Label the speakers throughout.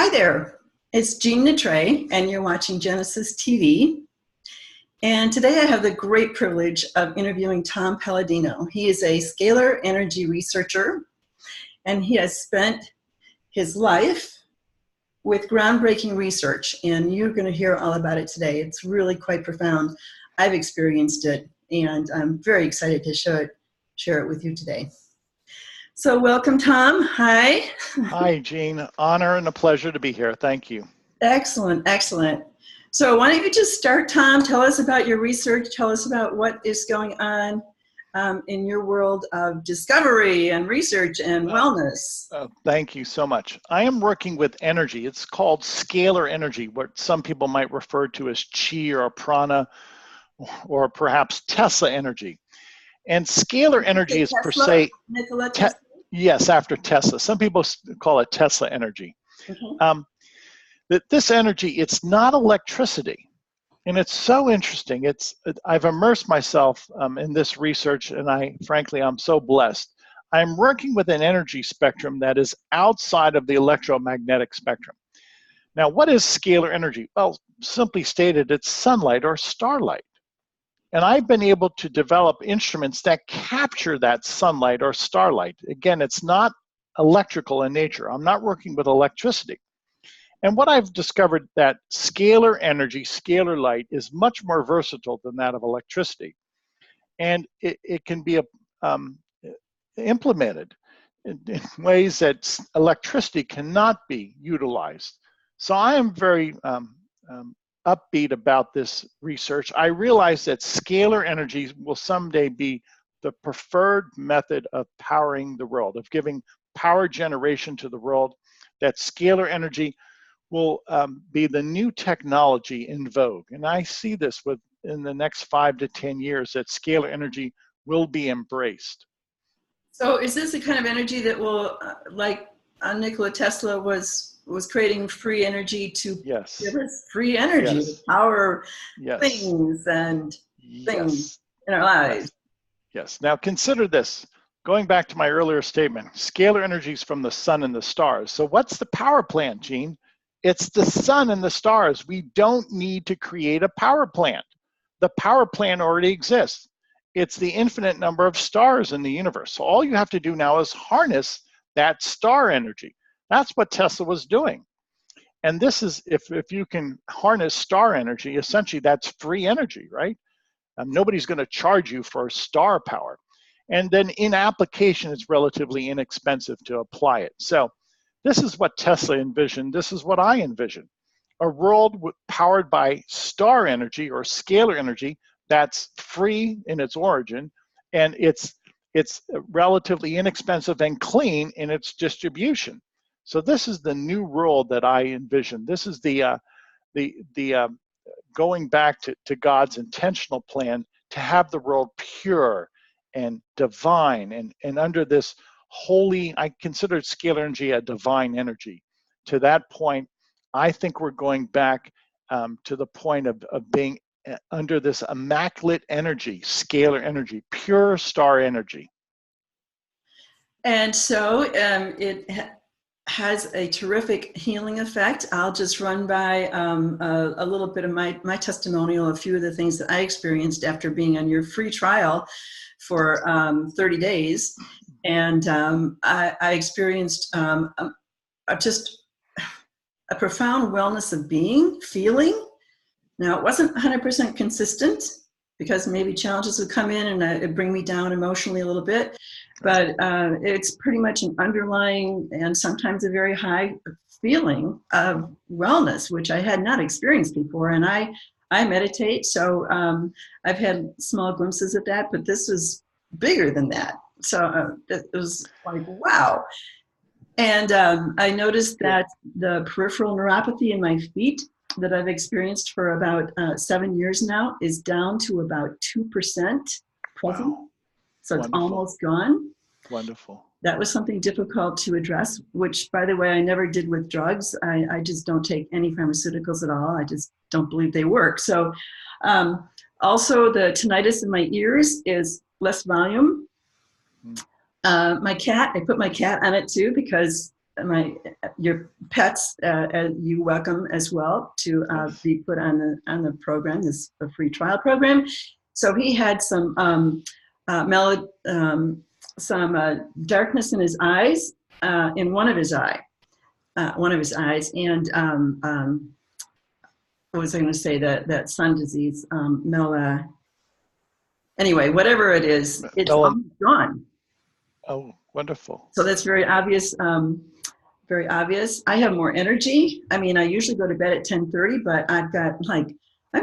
Speaker 1: Hi there, it's Jean Natray, and you're watching Genesis TV. And today I have the great privilege of interviewing Tom Paladino. He is a scalar energy researcher, and he has spent his life with groundbreaking research, and you're going to hear all about it today. It's really quite profound. I've experienced it, and I'm very excited to share it with you today. So welcome, Tom. Hi.
Speaker 2: Hi, Jean. Honor and a pleasure to be here. Thank you.
Speaker 1: Excellent, excellent. So why don't you just start, Tom? Tell us about your research. Tell us about what is going on in your world of discovery and research and wellness.
Speaker 2: Thank you so much. I am working with energy. It's called scalar energy, what some people might refer to as chi or prana, or perhaps Tesla energy. And scalar energy is
Speaker 1: Tesla?
Speaker 2: per se,
Speaker 1: Nikola Tesla?
Speaker 2: yes, after Tesla. Some people call it Tesla energy.
Speaker 1: Okay.
Speaker 2: That this energy, it's not electricity. And it's so interesting. I've immersed myself in this research, and frankly, I'm so blessed. I'm working with an energy spectrum that is outside of the electromagnetic spectrum. Now, what is scalar energy? Well, simply stated, it's sunlight or starlight. And I've been able to develop instruments that capture that sunlight or starlight. Again, it's not electrical in nature. I'm not working with electricity. And what I've discovered that scalar energy, scalar light, is much more versatile than that of electricity. And it can be implemented in ways that electricity cannot be utilized. So I am very upbeat about this research. I realize that scalar energy will someday be the preferred method of powering the world, of giving power generation to the world, that scalar energy will be the new technology in vogue. And I see this in the next 5 to 10 years, that scalar energy will be embraced.
Speaker 1: So is this the kind of energy that will, like Nikola Tesla was creating free energy to give us free energy to power things and things in our lives?
Speaker 2: Yes. Now consider this. Going back to my earlier statement, scalar energy is from the sun and the stars. So what's the power plant, Gene? It's the sun and the stars. We don't need to create a power plant. The power plant already exists. It's the infinite number of stars in the universe. So all you have to do now is harness that star energy. That's what Tesla was doing. And this is, if you can harness star energy, essentially that's free energy, right? Nobody's going to charge you for star power. And then in application, it's relatively inexpensive to apply it. So this is what Tesla envisioned. This is what I envision. A world powered by star energy or scalar energy that's free in its origin, and it's relatively inexpensive and clean in its distribution. So this is the new world that I envision. This is the going back to God's intentional plan to have the world pure and divine and under this holy, I consider scalar energy a divine energy. To that point, I think we're going back to the point of being under this immaculate energy, scalar energy, pure star energy.
Speaker 1: And so it has a terrific healing effect. I'll just run by a little bit of my testimonial, a few of the things that I experienced after being on your free trial for 30 days. And I experienced just a profound wellness of feeling. Now, it wasn't 100% consistent because maybe challenges would come in and it'd bring me down emotionally a little bit. But it's pretty much an underlying and sometimes a very high feeling of wellness, which I had not experienced before. And I meditate, so I've had small glimpses of that, but this was bigger than that. So it was like, wow. And I noticed that the peripheral neuropathy in my feet that I've experienced for about 7 years now is down to about 2% present. Wow. So it's almost gone.
Speaker 2: Wonderful.
Speaker 1: That was something difficult to address, which, by the way, I never did with drugs. I just don't take any pharmaceuticals at all. I just don't believe they work. So also the tinnitus in my ears is less volume. My cat, I put my cat on it too because your pets, you welcome as well to
Speaker 2: Yes.
Speaker 1: be put on the program, this a free trial program. So he had some darkness in his eyes, in one of his eyes, and what was I going to say, that sun disease, anyway, whatever it is, it's all gone.
Speaker 2: Oh, wonderful.
Speaker 1: So that's very obvious. Very obvious. I have more energy. I mean, I usually go to bed at 10:30, but I'm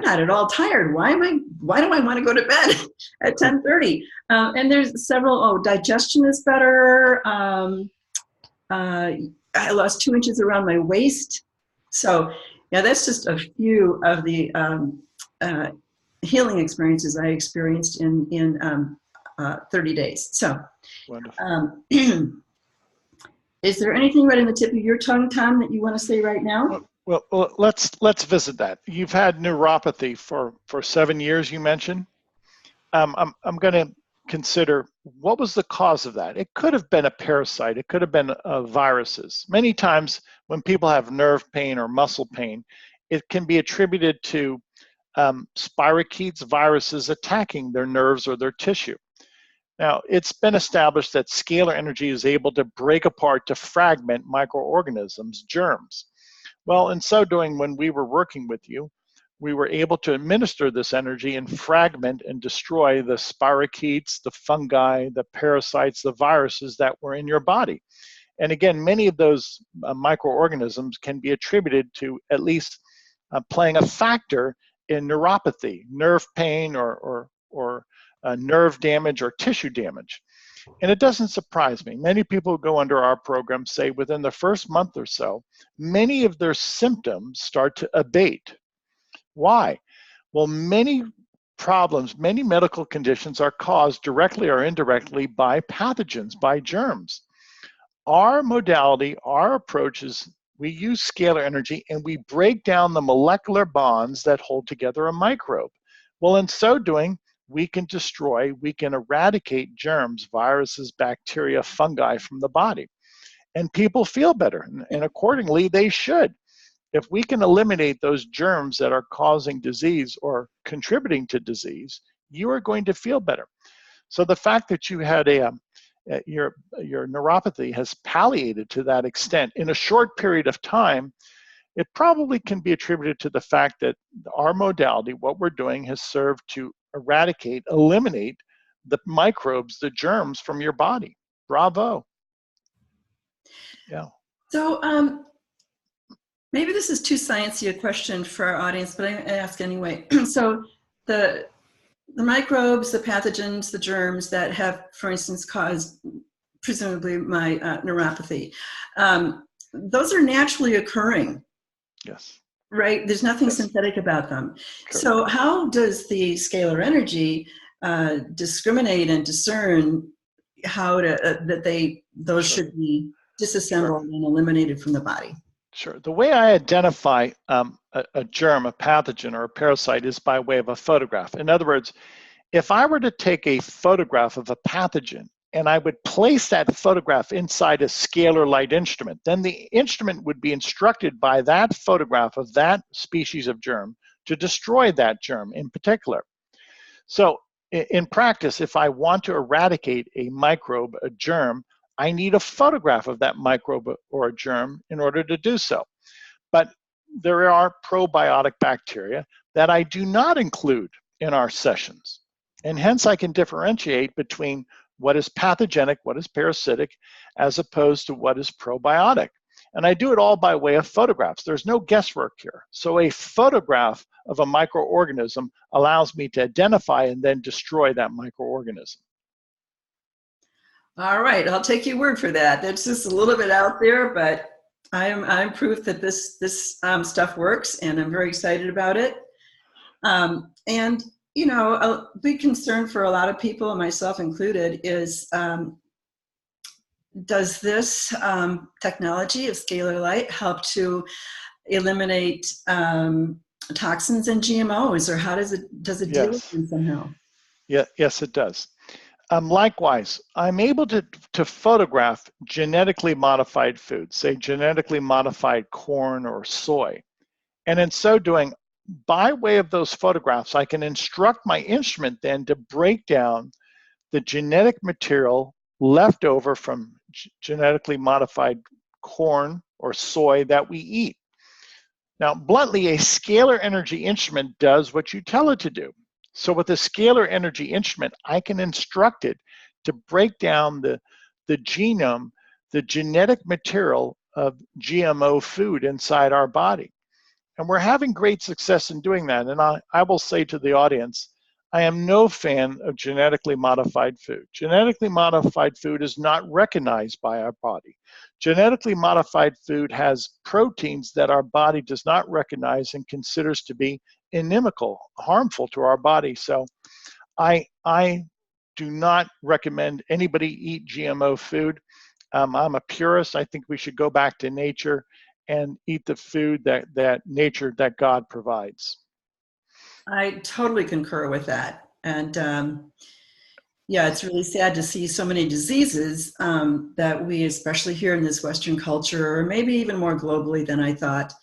Speaker 1: not at all tired. Why do I want to go to bed at 10:30? And there's several, digestion is better. I lost 2 inches around my waist. So yeah, that's just a few of the healing experiences I experienced in 30 days. So
Speaker 2: wonderful.
Speaker 1: Is there anything right in the tip of your tongue, Tom, that you want to say right now?
Speaker 2: Well, let's visit that. You've had neuropathy for 7 years, you mentioned. I'm going to consider, what was the cause of that? It could have been a parasite. It could have been viruses. Many times when people have nerve pain or muscle pain, it can be attributed to spirochetes, viruses attacking their nerves or their tissue. Now, it's been established that scalar energy is able to break apart to fragment microorganisms, germs. Well, in so doing, when we were working with you, we were able to administer this energy and fragment and destroy the spirochetes, the fungi, the parasites, the viruses that were in your body. And again, many of those microorganisms can be attributed to at least playing a factor in neuropathy, nerve pain, or nerve damage or tissue damage. And it doesn't surprise me. Many people who go under our program say within the first month or so, many of their symptoms start to abate. Why? Well, many problems, many medical conditions are caused directly or indirectly by pathogens, by germs. Our modality, our approach is we use scalar energy and we break down the molecular bonds that hold together a microbe. Well, in so doing, we can destroy, we can eradicate germs, viruses, bacteria, fungi from the body. And people feel better, and accordingly, they should. If we can eliminate those germs that are causing disease or contributing to disease, you are going to feel better. So the fact that you had your neuropathy has palliated to that extent in a short period of time, it probably can be attributed to the fact that our modality, what we're doing, has served to eradicate, eliminate the microbes, the germs from your body. Bravo. Yeah.
Speaker 1: So maybe this is too sciencey a question for our audience, but I ask anyway. So the microbes, the pathogens, the germs that have, for instance, caused presumably my neuropathy, those are naturally occurring.
Speaker 2: Yes.
Speaker 1: Right? There's nothing synthetic about them.
Speaker 2: Correct.
Speaker 1: So how does the scalar energy discriminate and discern how to those should be disassembled and eliminated from the body?
Speaker 2: Sure. The way I identify a germ, a pathogen, or a parasite is by way of a photograph. In other words, if I were to take a photograph of a pathogen and I would place that photograph inside a scalar light instrument, then the instrument would be instructed by that photograph of that species of germ to destroy that germ in particular. So in practice, if I want to eradicate a microbe, a germ, I need a photograph of that microbe or a germ in order to do so. But there are probiotic bacteria that I do not include in our sessions. And hence I can differentiate between what is pathogenic, what is parasitic, as opposed to what is probiotic. And I do it all by way of photographs. There's no guesswork here. So a photograph of a microorganism allows me to identify and then destroy that microorganism.
Speaker 1: All right, I'll take your word for that. That's just a little bit out there, but I'm proof that this stuff works, and I'm very excited about it. And you know, a big concern for a lot of people, myself included, is does this technology of scalar light help to eliminate toxins and GMOs, or how does it deal with them somehow?
Speaker 2: Yeah, yes, it does. Likewise, I'm able to photograph genetically modified foods, say genetically modified corn or soy. And in so doing, by way of those photographs, I can instruct my instrument then to break down the genetic material left over from genetically modified corn or soy that we eat. Now, bluntly, a scalar energy instrument does what you tell it to do. So with a scalar energy instrument, I can instruct it to break down the genome, the genetic material of GMO food inside our body. And we're having great success in doing that. And I will say to the audience, I am no fan of genetically modified food. Genetically modified food is not recognized by our body. Genetically modified food has proteins that our body does not recognize and considers to be inimical, harmful to our body. So I do not recommend anybody eat GMO food. I'm a purist. I think we should go back to nature and eat the food that nature, that God provides.
Speaker 1: I totally concur with that. And yeah, it's really sad to see so many diseases that we, especially here in this Western culture, or maybe even more globally than I thought,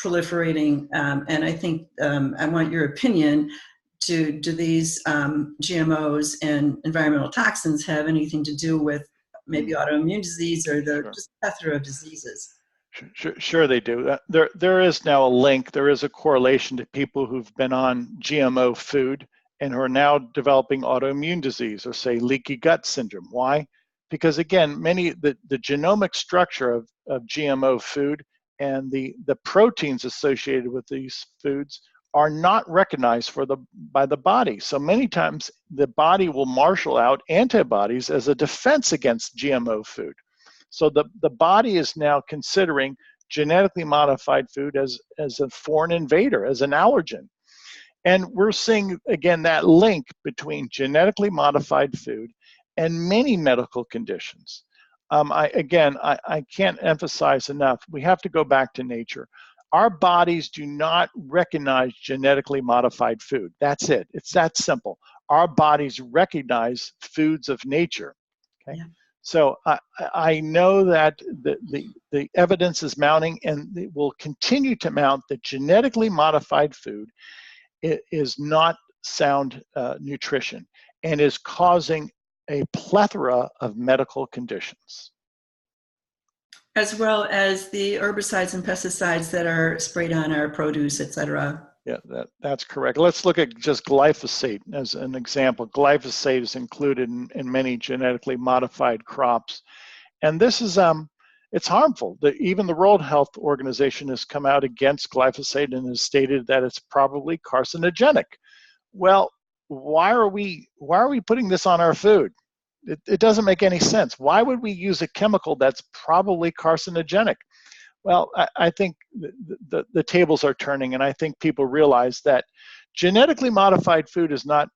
Speaker 1: proliferating. And I think I want your opinion. Do these GMOs and environmental toxins have anything to do with maybe autoimmune disease or the just plethora of diseases?
Speaker 2: Sure they do. There is now a link. There is a correlation to people who've been on GMO food and who are now developing autoimmune disease or say leaky gut syndrome. Why? Because again, the genomic structure of GMO food and the proteins associated with these foods are not recognized by the body. So many times the body will marshal out antibodies as a defense against GMO food. So the body is now considering genetically modified food as a foreign invader, as an allergen. And we're seeing, again, that link between genetically modified food and many medical conditions. I can't emphasize enough, we have to go back to nature. Our bodies do not recognize genetically modified food. That's it. It's that simple. Our bodies recognize foods of nature. Okay. Yeah. So I know that the evidence is mounting and it will continue to mount that genetically modified food is not sound nutrition and is causing a plethora of medical conditions.
Speaker 1: As well as the herbicides and pesticides that are sprayed on our produce, et cetera.
Speaker 2: Yeah, that's correct. Let's look at just glyphosate as an example. Glyphosate is included in many genetically modified crops. And this is, it's harmful. Even the World Health Organization has come out against glyphosate and has stated that it's probably carcinogenic. Well, why are we putting this on our food? It doesn't make any sense. Why would we use a chemical that's probably carcinogenic? Well, I think the tables are turning, and I think people realize that genetically modified food is not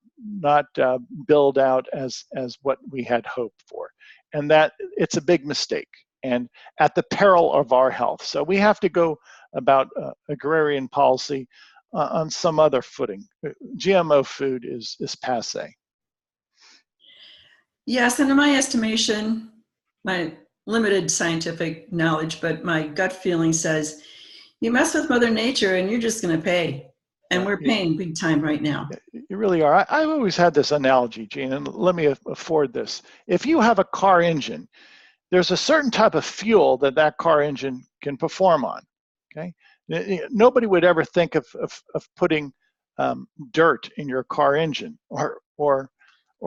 Speaker 2: billed out as what we had hoped for, and that it's a big mistake and at the peril of our health. So we have to go about agrarian policy on some other footing. GMO food is passé.
Speaker 1: Yes, and in my estimation, my limited scientific knowledge, but my gut feeling says, you mess with Mother Nature and you're just going to pay. And we're paying big time right now.
Speaker 2: You really are. I've always had this analogy, Gene, and let me afford this. If you have a car engine, there's a certain type of fuel that car engine can perform on, okay? Nobody would ever think of putting dirt in your car engine or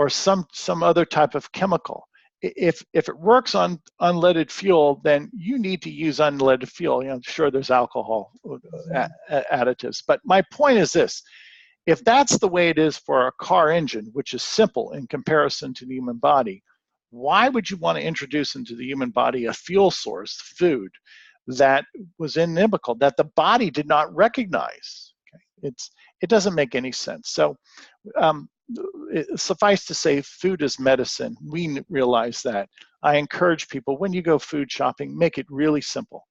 Speaker 2: some other type of chemical. If it works on unleaded fuel, then you need to use unleaded fuel. You know, sure, there's alcohol additives, but my point is this: if that's the way it is for a car engine, which is simple in comparison to the human body, why would you want to introduce into the human body a fuel source, food, that was inimical, that the body did not recognize? Okay? It doesn't make any sense. So. Suffice to say, food is medicine. We realize that. I encourage people, when you go food shopping, make it really simple.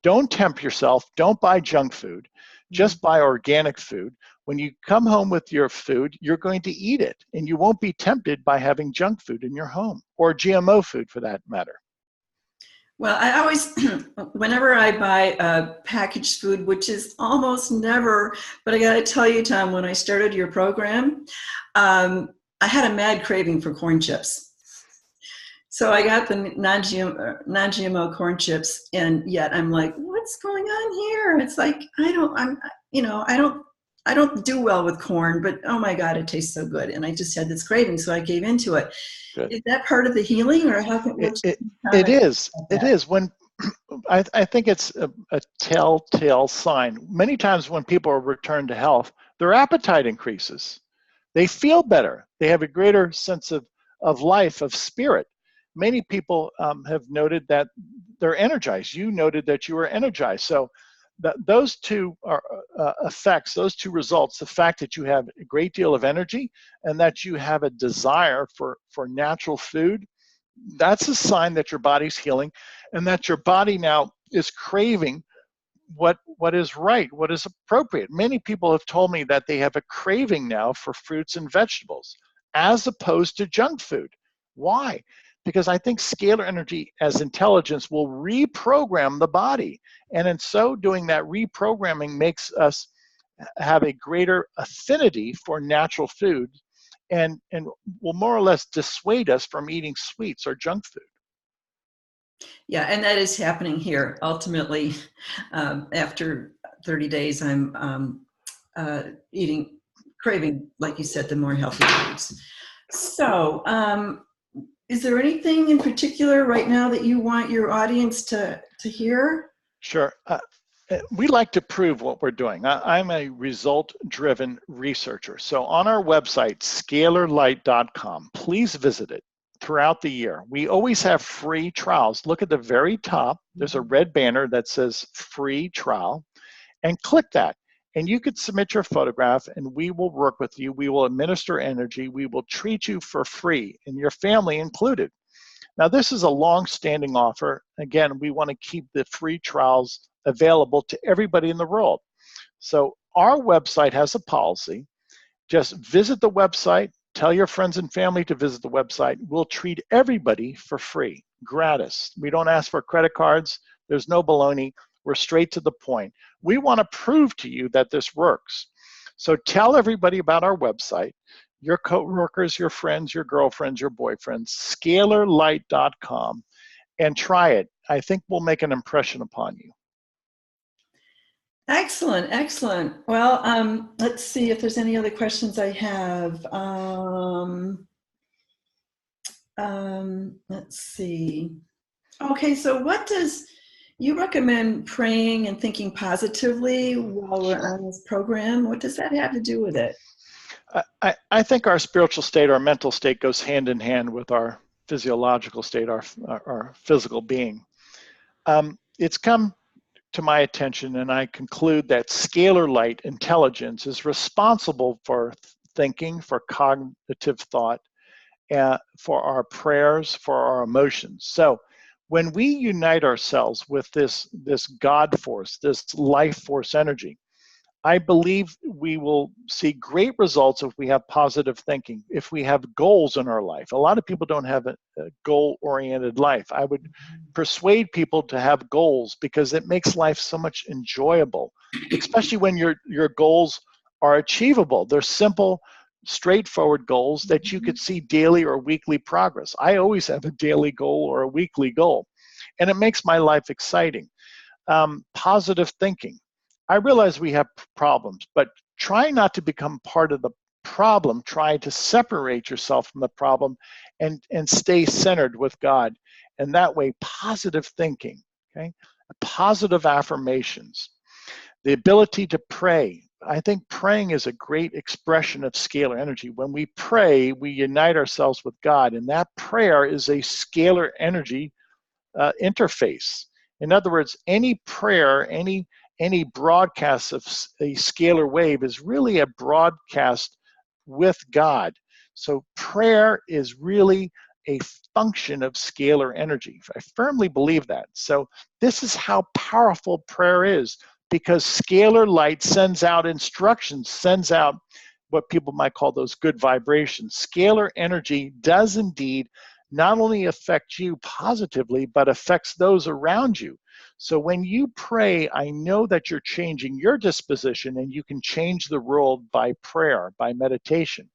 Speaker 2: Don't tempt yourself. Don't buy junk food. Just buy organic food. When you come home with your food, you're going to eat it, and you won't be tempted by having junk food in your home, or GMO food for that matter.
Speaker 1: Well, I always, whenever I buy packaged food, which is almost never, but I got to tell you, Tom, when I started your program, I had a mad craving for corn chips. So I got the non-GMO corn chips, and yet I'm like, what's going on here? It's like I don't do well with corn, but oh my God, it tastes so good, and I just had this craving, so I gave into it.
Speaker 2: Good.
Speaker 1: Is that part of the healing, or how can
Speaker 2: It is. It is. When I think it's a telltale sign. Many times when people are returned to health, their appetite increases. They feel better. They have a greater sense of life, of spirit. Many people have noted that they're energized. You noted that you were energized. So those two are, effects, those two results, the fact that you have a great deal of energy and that you have a desire for natural food, that's a sign that your body's healing and that your body now is craving what is right, what is appropriate. Many people have told me that they have a craving now for fruits and vegetables as opposed to junk food. Why? Because I think scalar energy as intelligence will reprogram the body. And in so doing, that reprogramming makes us have a greater affinity for natural food and will more or less dissuade us from eating sweets or junk food.
Speaker 1: Yeah, and that is happening here. Ultimately, after 30 days, I'm craving, like you said, the more healthy foods. So, is there anything in particular right now that you want your audience to hear?
Speaker 2: Sure. We like to prove what we're doing. I'm a result-driven researcher. So on our website, scalarlight.com, please visit it throughout the year. We always have free trials. Look at the very top. There's a red banner that says free trial, and click that. And you could submit your photograph and we will work with you. We will administer energy. We will treat you for free, and your family included. Now, this is a long-standing offer. Again, we want to keep the free trials available to everybody in the world. So our website has a policy. Just visit the website, tell your friends and family to visit the website. We'll treat everybody for free, gratis. We don't ask for credit cards. There's no baloney. We're straight to the point. We want to prove to you that this works. So tell everybody about our website, your coworkers, your friends, your girlfriends, your boyfriends, scalarlight.com, and try it. I think we'll make an impression upon you.
Speaker 1: Excellent, excellent. Well, let's see if there's any other questions I have. Let's see. Okay, so what does you recommend praying and thinking positively while we're on this program? What does that have to do with it?
Speaker 2: I think our spiritual state, our mental state goes hand in hand with our physiological state, our physical being. It's come to my attention, and I conclude that scalar light intelligence is responsible for thinking, for cognitive thought, for our prayers, for our emotions. So when we unite ourselves with this God force, this life force energy, I believe we will see great results if we have positive thinking, if we have goals in our life. A lot of people don't have a goal-oriented life. I would persuade people to have goals because it makes life so much enjoyable, especially when your goals are achievable. They're simple, straightforward goals that you could see daily or weekly progress. I always have a daily goal or a weekly goal, and it makes my life exciting. Positive thinking. I realize we have problems, but try not to become part of the problem. Try to separate yourself from the problem and stay centered with God. And that way, positive thinking, okay? Positive affirmations. The ability to pray. I think praying is a great expression of scalar energy. When we pray, we unite ourselves with God, and that prayer is a scalar energy interface. In other words, any prayer, any broadcast of a scalar wave is really a broadcast with God. So prayer is really a function of scalar energy. I firmly believe that. So this is how powerful prayer is. because scalar light sends out instructions, sends out what people might call those good vibrations. Scalar energy does indeed not only affect you positively, but affects those around you. So when you pray, I know that you're changing your disposition, and you can change the world by prayer, by meditation.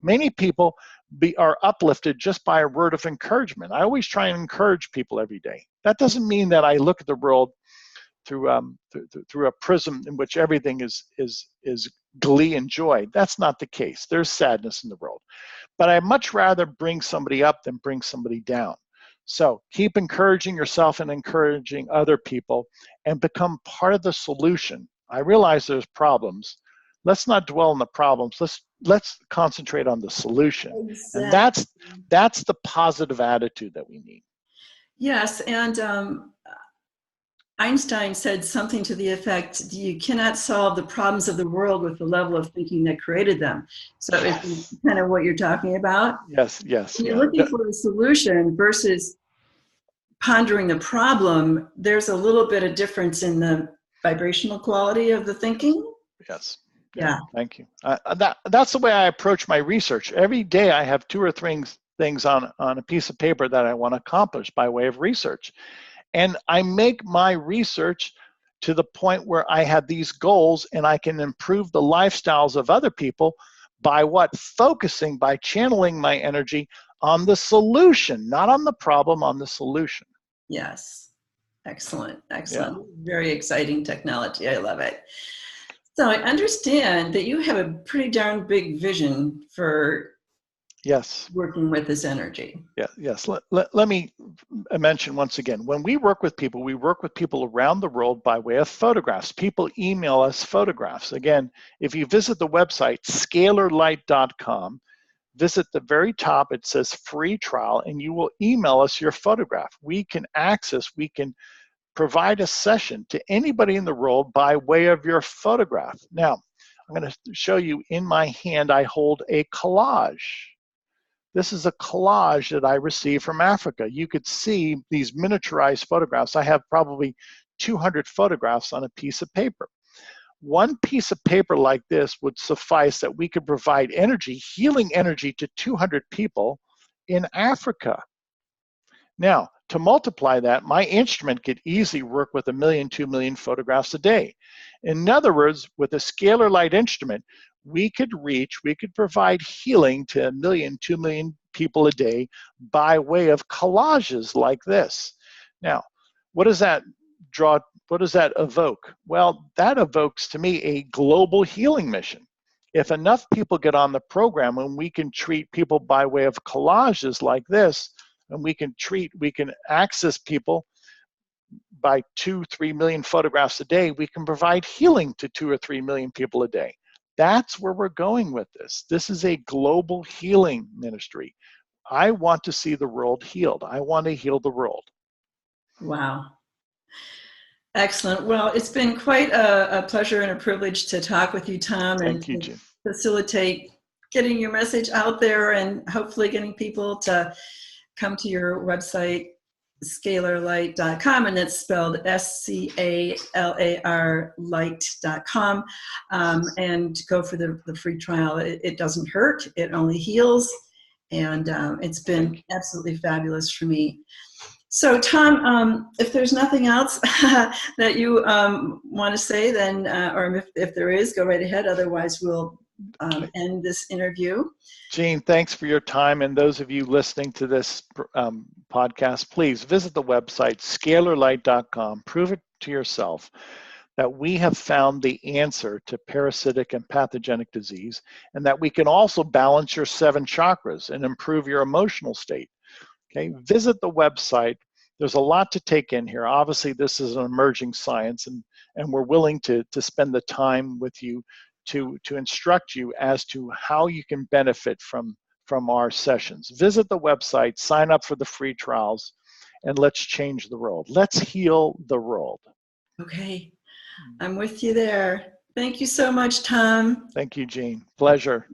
Speaker 2: Many people are uplifted just by a word of encouragement. I always try and encourage people every day. That doesn't mean that I look at the world through through a prism in which everything is glee and joy. That's not the case. There's sadness in the world. But I much rather bring somebody up than bring somebody down. So keep encouraging yourself and encouraging other people, and become part of the solution. I realize there's problems. Let's not dwell on the problems. Let's concentrate on the solution. And
Speaker 1: Exactly.
Speaker 2: that's the positive attitude that we need.
Speaker 1: Yes, and Einstein said something to the effect, you cannot solve the problems of the world with the level of thinking that created them. So
Speaker 2: Yes.
Speaker 1: it's kind of what you're talking about.
Speaker 2: Yes, yes,
Speaker 1: When you're
Speaker 2: yeah.
Speaker 1: looking for a solution versus pondering the problem, there's a little bit of difference in the vibrational quality of the thinking.
Speaker 2: Yes.
Speaker 1: Yeah.
Speaker 2: Thank you. That's the way I approach my research. Every day I have 2 or 3 things on a piece of paper that I want to accomplish by way of research. And I make my research to the point where I have these goals, and I can improve the lifestyles of other people by what? Focusing, by channeling my energy on the solution, not on the problem, on the solution.
Speaker 1: Yes. Excellent. Excellent.
Speaker 2: Yeah.
Speaker 1: Very exciting technology. I love it. So I understand that you have a pretty darn big vision for
Speaker 2: Yes.
Speaker 1: working with this energy.
Speaker 2: Yeah, yes. Let me mention once again, when we work with people around the world by way of photographs. People email us photographs. Again, if you visit the website, scalarlight.com, visit the very top, it says free trial, and you will email us your photograph. We can provide a session to anybody in the world by way of your photograph. Now, I'm going to show you in my hand, I hold a collage. This is a collage that I received from Africa. You could see these miniaturized photographs. I have probably 200 photographs on a piece of paper. One piece of paper like this would suffice that we could provide energy, healing energy, to 200 people in Africa. Now, to multiply that, my instrument could easily work with 1 million, 2 million photographs a day. In other words, with a scalar light instrument, we could provide healing to 1 million, 2 million people a day by way of collages like this. Now, what does that evoke? Well, that evokes to me a global healing mission. If enough people get on the program and we can treat people by way of collages like this, and we can access people by 2-3 million photographs a day, we can provide healing to 2 or 3 million people a day. That's where we're going with this. This is a global healing ministry. I want to see the world healed. I want to heal the world.
Speaker 1: Wow. Excellent. Well, it's been quite a pleasure and a privilege to talk with you, Tom,
Speaker 2: Thank you,
Speaker 1: and
Speaker 2: Jim.
Speaker 1: facilitate getting your message out there, and hopefully getting people to come to your website, scalarlight.com, and that's spelled SCALAR light.com, and go for the free trial. It doesn't hurt, it only heals, and it's been absolutely fabulous for me. So Tom, if there's nothing else that you want to say, then, or if there is, go right ahead. Otherwise, we'll end this interview.
Speaker 2: Jean, thanks for your time. And those of you listening to this podcast, please visit the website, scalarlight.com. Prove it to yourself that we have found the answer to parasitic and pathogenic disease, and that we can also balance your 7 chakras and improve your emotional state. Okay, visit the website. There's a lot to take in here. Obviously, this is an emerging science, and we're willing to spend the time with you to instruct you as to how you can benefit from our sessions. Visit the website, sign up for the free trials, and let's change the world. Let's heal the world.
Speaker 1: Okay, I'm with you there. Thank you so much, Tom.
Speaker 2: Thank you, Jean. Pleasure.